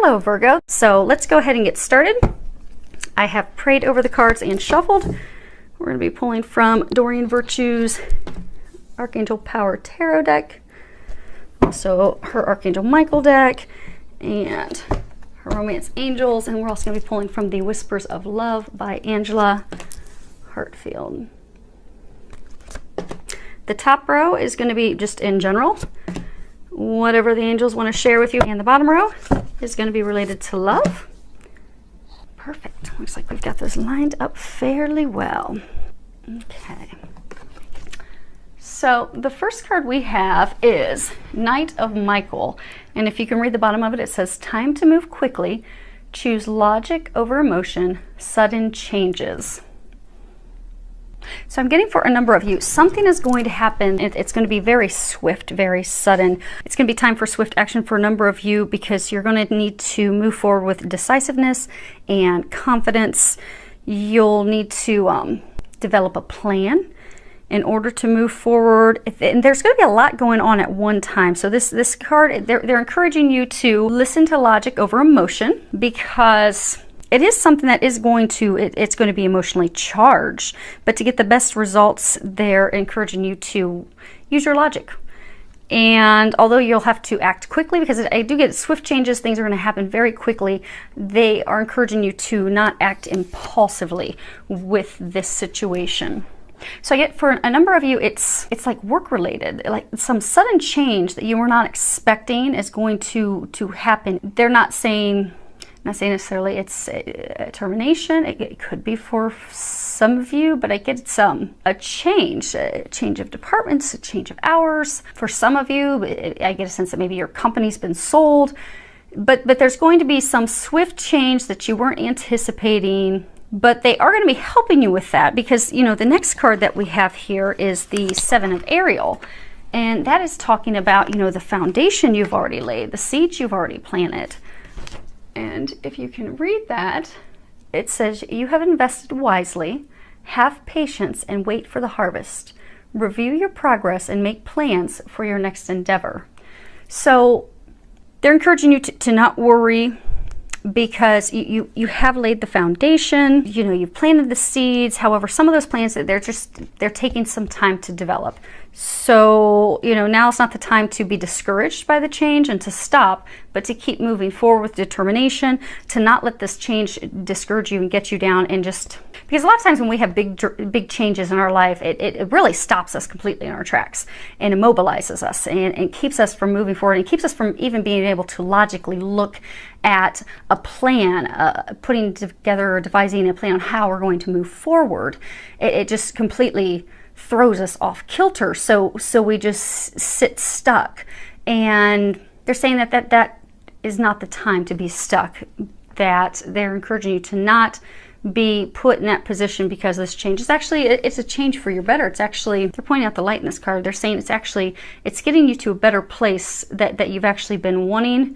Hello Virgo. So let's go ahead and get started. I have prayed over the cards and shuffled. We're going to be pulling from Doreen Virtue's Archangel Power Tarot deck, also her Archangel Michael deck, and her Romance Angels, and we're also going to be pulling from the Whispers of Love by Angela Hartfield. The top row is going to be just in general, whatever the angels want to share with you, and the bottom row is going to be related to love. Perfect. Looks like we've got this lined up fairly well. Okay. So the first card we have is Knight of Michael, and if you can read the bottom of it, it says, time to move quickly, choose logic over emotion, sudden changes. So I'm getting for a number of you, something is going to happen. It's going to be very swift, very sudden. It's going to be time for swift action for a number of you because you're going to need to move forward with decisiveness and confidence. You'll need to develop a plan in order to move forward. And there's going to be a lot going on at one time. So this card, they're encouraging you to listen to logic over emotion, because it is something that is going to, it's going to be emotionally charged. But to get the best results, they're encouraging you to use your logic. And although you'll have to act quickly, because I do get swift changes, things are going to happen very quickly, they are encouraging you to not act impulsively with this situation. So I get for a number of you, it's like work related, like some sudden change that you were not expecting is going to happen. They're not saying necessarily it's a termination. It could be for some of you, but I get a change of departments, a change of hours. For some of you, I get a sense that maybe your company's been sold, but there's going to be some swift change that you weren't anticipating, but they are going to be helping you with that, because, you know, the next card that we have here is the Seven of Ariel. And that is talking about, you know, the foundation you've already laid, the seeds you've already planted. And if you can read that, it says, you have invested wisely, have patience and wait for the harvest. Review your progress and make plans for your next endeavor. So they're encouraging you to not worry, because you have laid the foundation, you know, you've planted the seeds. However, some of those plants, they're taking some time to develop. So, you know, now it's not the time to be discouraged by the change and to stop, but to keep moving forward with determination, to not let this change discourage you and get you down, and just, because a lot of times when we have big changes in our life, it really stops us completely in our tracks and immobilizes us and keeps us from moving forward, and keeps us from even being able to logically look at a plan, putting together or devising a plan on how we're going to move forward. It just completely throws us off kilter, so we just sit stuck. And they're saying that is not the time to be stuck, that they're encouraging you to not be put in that position, because this change is actually, it's a change for your better. It's actually, they're pointing out the light in this card. They're saying it's getting you to a better place that you've actually been wanting.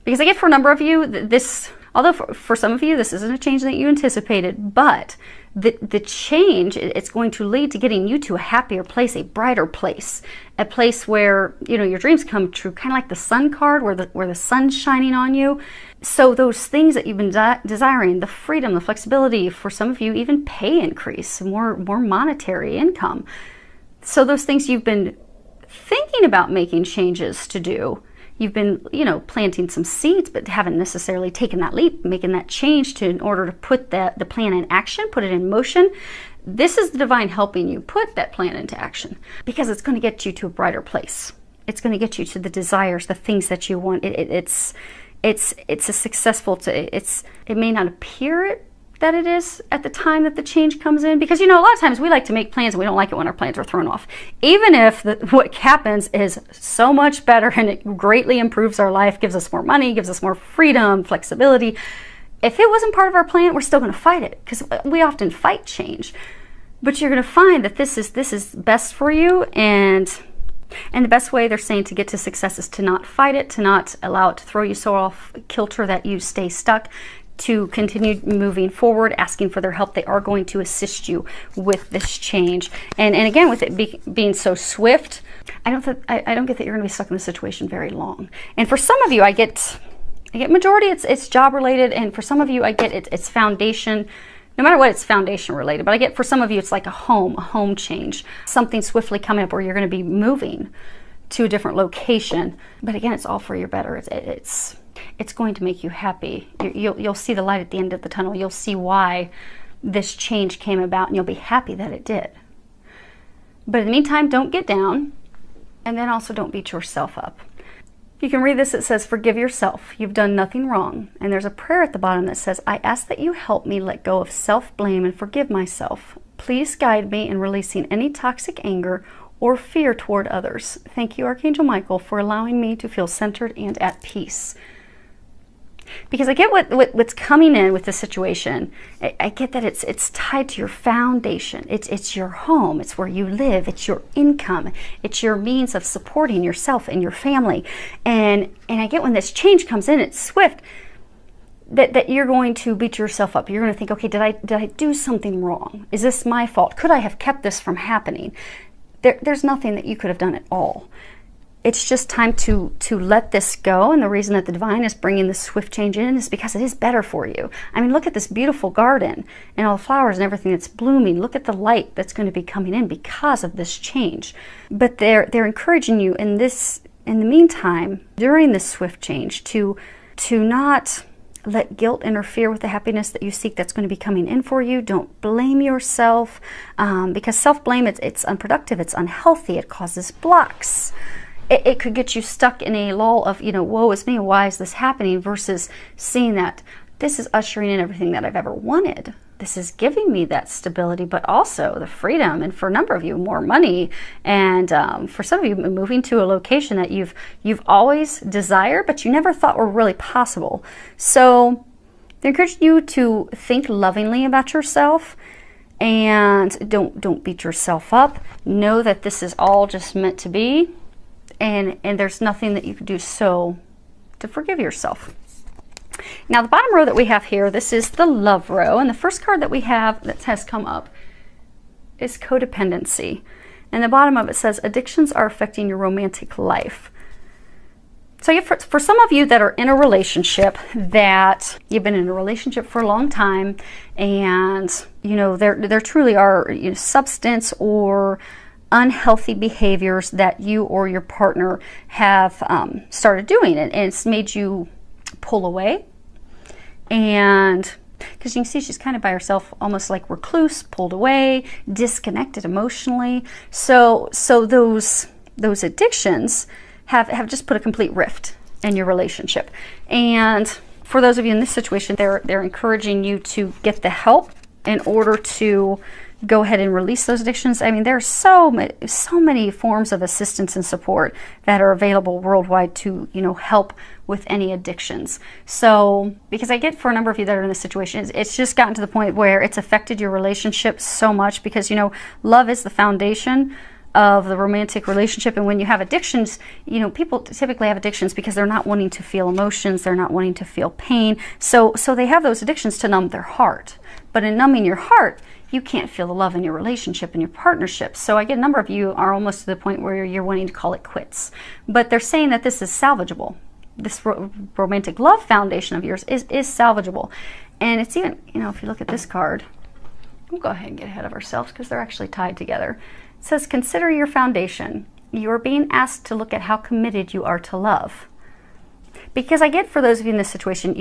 Because I get for a number of you, this, although for some of you this isn't a change that you anticipated, but the change, it's going to lead to getting you to a happier place, a brighter place, a place where, you know, your dreams come true, kind of like the sun card, where the sun's shining on you. So those things that you've been desiring, the freedom, the flexibility, for some of you, even pay increase, more monetary income. So those things you've been thinking about making changes to do, you've been, you know, planting some seeds, but haven't necessarily taken that leap, making that change in order to put the plan in action, put it in motion. This is the divine helping you put that plan into action, because it's going to get you to a brighter place. It's going to get you to the desires, the things that you want. It's a successful, it may not appear that it is at the time that the change comes in, because, you know, a lot of times we like to make plans and we don't like it when our plans are thrown off, even if what happens is so much better and it greatly improves our life, gives us more money, gives us more freedom, flexibility. If it wasn't part of our plan, we're still going to fight it, because we often fight change. But you're going to find that this is best for you, and the best way, they're saying, to get to success is to not fight it, to not allow it to throw you so off kilter that you stay stuck, to continue moving forward, asking for their help. They are going to assist you with this change. And again, with it being so swift, I don't get that you're going to be stuck in this situation very long. And for some of you, I get I get majority it's job related, and for some of you I get it's foundation. No matter what, it's foundation related, but I get for some of you it's like a home change, something swiftly coming up where you're going to be moving to a different location. But again, it's all for your better. It's going to make you happy. You'll see the light at the end of the tunnel. You'll see why this change came about, and you'll be happy that it did. But in the meantime, don't get down, and then also don't beat yourself up. You can read this. It says, forgive yourself. You've done nothing wrong. And there's a prayer at the bottom that says, I ask that you help me let go of self-blame and forgive myself. Please guide me in releasing any toxic anger or fear toward others. Thank you, Archangel Michael, for allowing me to feel centered and at peace. Because I get what's coming in with the situation. I get that it's tied to your foundation. It's your home. It's where you live. It's your income. It's your means of supporting yourself and your family. And I get when this change comes in, it's swift, that you're going to beat yourself up. You're going to think, okay, did I do something wrong? Is this my fault? Could I have kept this from happening? There's nothing that you could have done at all. It's just time to let this go. And the reason that the divine is bringing this swift change in is because it is better for you. I mean, look at this beautiful garden and all the flowers and everything that's blooming. Look at the light that's going to be coming in because of this change. But they're encouraging you in the meantime, during this swift change, to not let guilt interfere with the happiness that you seek that's going to be coming in for you. Don't blame yourself, because self-blame, it's unproductive, it's unhealthy, it causes blocks. It could get you stuck in a lull of, woe is me, why is this happening, versus seeing that this is ushering in everything that I've ever wanted. This is giving me that stability, but also the freedom, and for a number of you, more money, and for some of you, moving to a location that you've always desired, but you never thought were really possible. So they encourage you to think lovingly about yourself, and don't beat yourself up. Know that this is all just meant to be. And there's nothing that you can do to forgive yourself. Now, the bottom row that we have here, this is the love row. And the first card that we have that has come up is codependency. And the bottom of it says, addictions are affecting your romantic life. So for some of you that are in a relationship, that you've been in a relationship for a long time, and, there truly are substance or unhealthy behaviors that you or your partner have started doing, and it's made you pull away. And because you can see she's kind of by herself, almost like recluse, pulled away, disconnected emotionally. So those addictions have just put a complete rift in your relationship. And for those of you in this situation, they're encouraging you to get the help in order to go ahead and release those addictions. I mean, there's so many forms of assistance and support that are available worldwide to, help with any addictions. So, because I get for a number of you that are in this situation, it's just gotten to the point where it's affected your relationship so much, because, love is the foundation of the romantic relationship. And when you have addictions, people typically have addictions because they're not wanting to feel emotions, they're not wanting to feel pain. So they have those addictions to numb their heart. But in numbing your heart, you can't feel the love in your relationship and your partnership. So I get a number of you are almost to the point where you're wanting to call it quits. But they're saying that this is salvageable. This romantic love foundation of yours is salvageable. And it's even, if you look at this card, we'll go ahead and get ahead of ourselves because they're actually tied together. It says, consider your foundation. You're being asked to look at how committed you are to love. Because I get for those of you in this situation,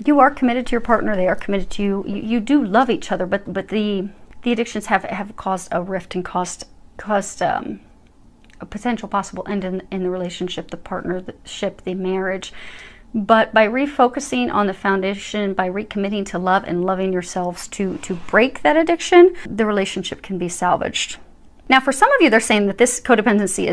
you are committed to your partner, they are committed to you. You do love each other, but the addictions have caused a rift and caused a potential possible end in the relationship, the partnership, the marriage. But by refocusing on the foundation, by recommitting to love and loving yourselves to break that addiction, the relationship can be salvaged. Now, for some of you, they're saying that this codependency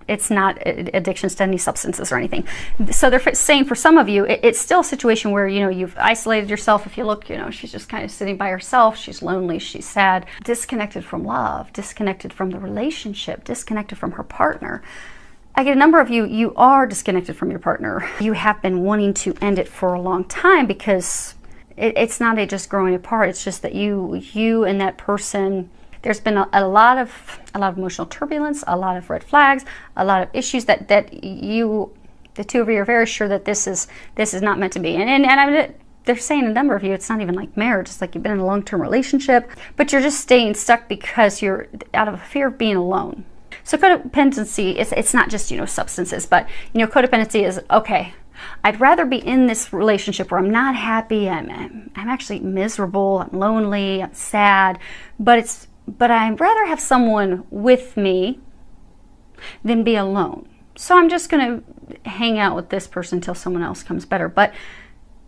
it's not addictions to any substances or anything. So they're saying for some of you, it's still a situation where, you've isolated yourself. If you look, she's just kind of sitting by herself. She's lonely. She's sad, disconnected from love, disconnected from the relationship, disconnected from her partner. I get a number of you are disconnected from your partner. You have been wanting to end it for a long time because it's not just growing apart. It's just that you and that person, there's been a lot of emotional turbulence, a lot of red flags, a lot of issues that you The two of you are very sure that this is not meant to be. And I mean, they're saying a number of you, it's not even like marriage. It's like you've been in a long-term relationship, but you're just staying stuck because you're out of a fear of being alone. So codependency, it's not just, substances, but, codependency is, okay, I'd rather be in this relationship where I'm not happy, I'm actually miserable, I'm lonely, I'm sad, but I'd rather have someone with me than be alone. So I'm just going to hang out with this person until someone else comes better. But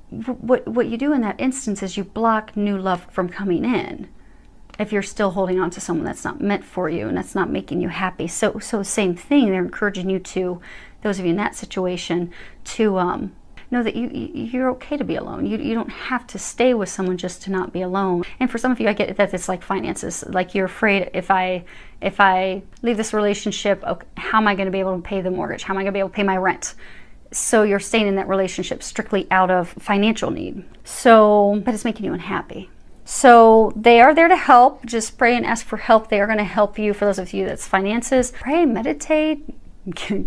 what you do in that instance is you block new love from coming in if you're still holding on to someone that's not meant for you and that's not making you happy. So same thing, they're encouraging you to, those of you in that situation, to know that you're okay to be alone. You don't have to stay with someone just to not be alone. And for some of you, I get that it's like finances. Like you're afraid, if I leave this relationship, okay, how am I going to be able to pay the mortgage? How am I going to be able to pay my rent? So you're staying in that relationship strictly out of financial need. But it's making you unhappy. So they are there to help. Just pray and ask for help. They are going to help you. For those of you that's finances, pray, meditate,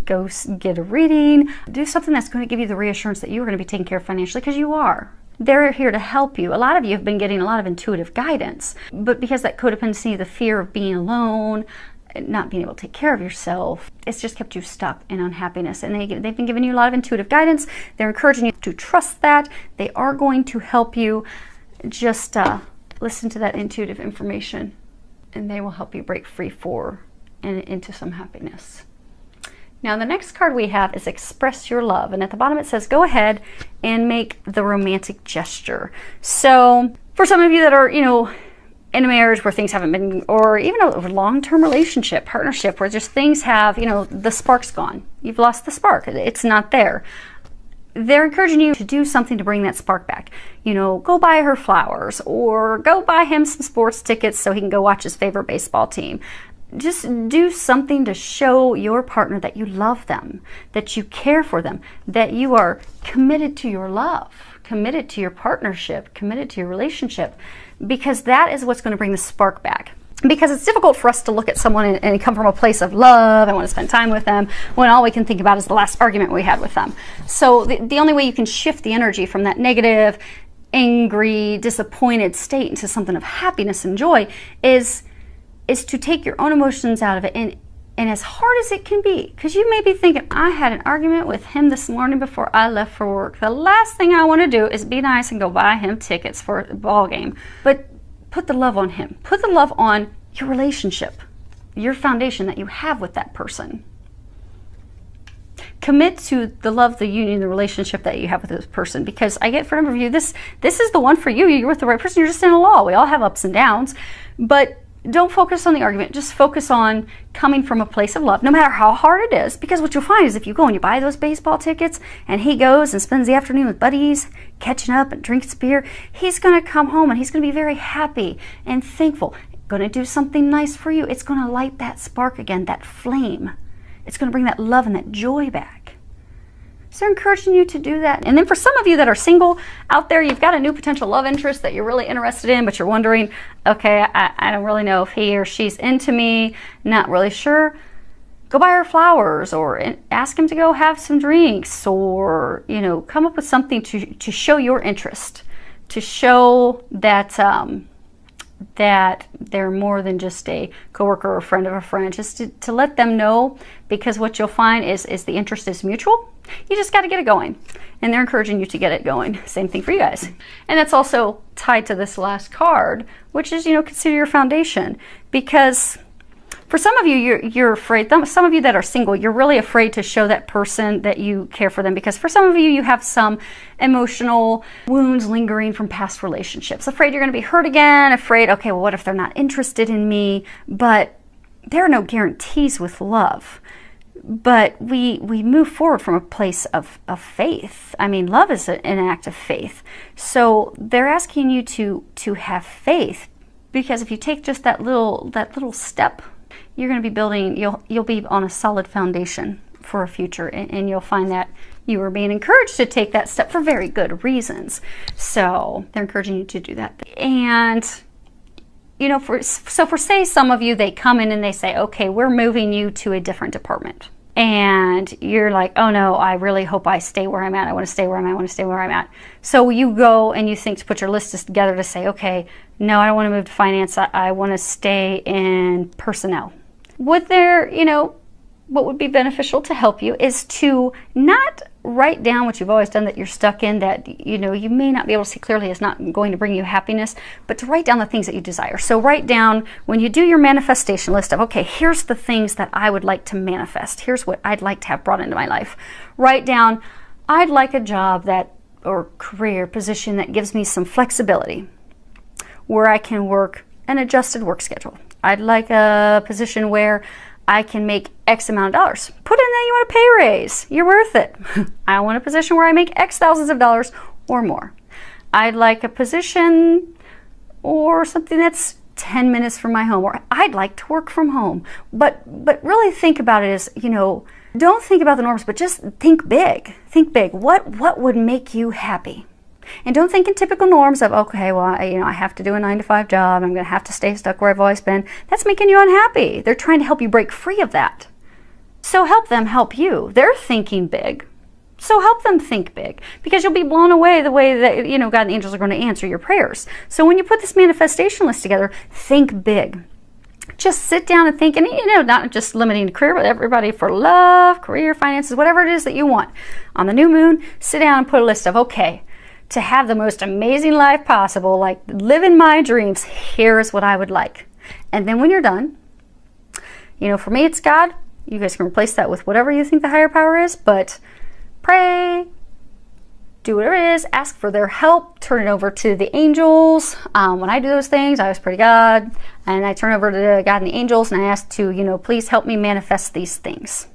go get a reading, do something that's going to give you the reassurance that you're going to be taken care of financially, because you are. They're here to help you. A lot of you have been getting a lot of intuitive guidance, but because that codependency, the fear of being alone, not being able to take care of yourself, it's just kept you stuck in unhappiness. And they've been giving you a lot of intuitive guidance. They're encouraging you to trust that. They are going to help you. Just listen to that intuitive information, and they will help you break free and into some happiness. Now the next card we have is Express Your Love, and at the bottom it says go ahead and make the romantic gesture. So for some of you that are, in a marriage where things haven't been, or even a long-term relationship, partnership, where just things have, the spark's gone. You've lost the spark. It's not there. They're encouraging you to do something to bring that spark back. Go buy her flowers, or go buy him some sports tickets so he can go watch his favorite baseball team. Just do something to show your partner that you love them, that you care for them, that you are committed to your love, committed to your partnership, committed to your relationship, because that is what's going to bring the spark back. Because it's difficult for us to look at someone and come from a place of love, I want to spend time with them, when all we can think about is the last argument we had with them. So the only way you can shift the energy from that negative, angry, disappointed state into something of happiness and joy is to take your own emotions out of it, and as hard as it can be, because you may be thinking, I had an argument with him this morning before I left for work. The last thing I want to do is be nice and go buy him tickets for a ball game. But put the love on him. Put the love on your relationship, your foundation that you have with that person. Commit to the love, the union, the relationship that you have with this person, because I get, for a number of you, this is the one for you. You're with the right person. You're just in a law. We all have ups and downs, but don't focus on the argument. Just focus on coming from a place of love, no matter how hard it is. Because what you'll find is if you go and you buy those baseball tickets and he goes and spends the afternoon with buddies, catching up and drinks beer, he's going to come home and he's going to be very happy and thankful, going to do something nice for you. It's going to light that spark again, that flame. It's going to bring that love and that joy back. So they're encouraging you to do that. And then for some of you that are single out there, you've got a new potential love interest that you're really interested in, but you're wondering, okay, I don't really know if he or she's into me, not really sure. Go buy her flowers, or ask him to go have some drinks, or, come up with something to show your interest, to show that that they're more than just a coworker or a friend of a friend, just to let them know, because what you'll find is the interest is mutual. You just got to get it going, and they're encouraging you to get it going. Same thing for you guys. And that's also tied to this last card, which is, consider your foundation, because for some of you, you're afraid. Some of you that are single, you're really afraid to show that person that you care for them, because for some of you, you have some emotional wounds lingering from past relationships. Afraid you're going to be hurt again. Afraid, okay, well, what if they're not interested in me? But there are no guarantees with love. But we move forward from a place of faith. I mean, love is an act of faith. So they're asking you to have faith, because if you take just that little step, you're going to be building, you'll be on a solid foundation for a future, and you'll find that you are being encouraged to take that step for very good reasons. So they're encouraging you to do that. And for say some of you, they come in and they say, okay, we're moving you to a different department. and you're like, oh no, I really hope I stay where I'm at. I want to stay where I'm at. I want to stay where I'm at. So you go and you think to put your list together to say, okay, no, I don't want to move to finance. I want to stay in personnel. What would be beneficial to help you is to not write down what you've always done that you're stuck in, that you may not be able to see clearly is not going to bring you happiness, but to write down the things that you desire. So write down, when you do your manifestation list of, okay, here's the things that I would like to manifest. Here's what I'd like to have brought into my life. Write down, I'd like a job or career position that gives me some flexibility, where I can work an adjusted work schedule. I'd like a position where I can make X amount of dollars. Put in that you want a pay raise. You're worth it. I want a position where I make X thousands of dollars or more. I'd like a position or something that's 10 minutes from my home, or I'd like to work from home. But really think about it as, don't think about the norms, but just think big. Think big. What would make you happy? And don't think in typical norms of, okay, well, I have to do a 9-to-5 job. I'm going to have to stay stuck where I've always been. That's making you unhappy. They're trying to help you break free of that. So help them help you. They're thinking big. So help them think big, because you'll be blown away the way that, God and the angels are going to answer your prayers. So when you put this manifestation list together, think big. Just sit down and think, and not just limiting to career, but everybody, for love, career, finances, whatever it is that you want. On the new moon, sit down and put a list of, okay, to have the most amazing life possible, like living my dreams, here's what I would like. And then when you're done, for me, it's God. You guys can replace that with whatever you think the higher power is, but pray, do whatever it is, ask for their help, turn it over to the angels. When I do those things, I always pray to God, and I turn over to God and the angels, and I ask to, please help me manifest these things.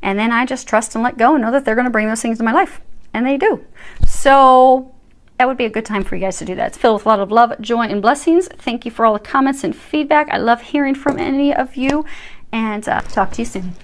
And then I just trust and let go and know that they're going to bring those things to my life. And they do. So that would be a good time for you guys to do that. It's filled with a lot of love, joy, and blessings. Thank you for all the comments and feedback. I love hearing from any of you. And talk to you soon.